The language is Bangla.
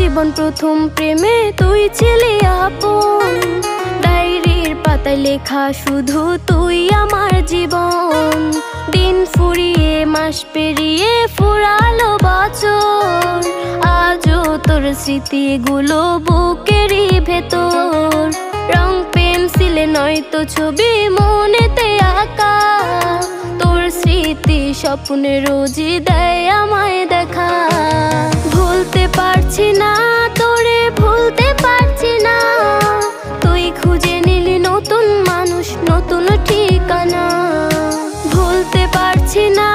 জীবন প্রথম প্রেমে তুই ছিলি আপন, ডায়েরির পাতায় লেখা শুধু তুই আমার জীবন। দিন ফুরিয়ে মাস পেরিয়ে ফুরালো বছর, আজও তোর স্মৃতিগুলো বুকেরই ভেতর। রং পেন্সিলে নয়তো ছবি মনেতে আঁকা, তোর স্মৃতি স্বপ্নে রোজই দেয় আমায় দেখা। ভুলতে পারছি না তোরে, ভুলতে পারছি না, তুই খুঁজে নিলি নতুন মানুষ, নতুন ঠিকানা। ভুলতে পারছি না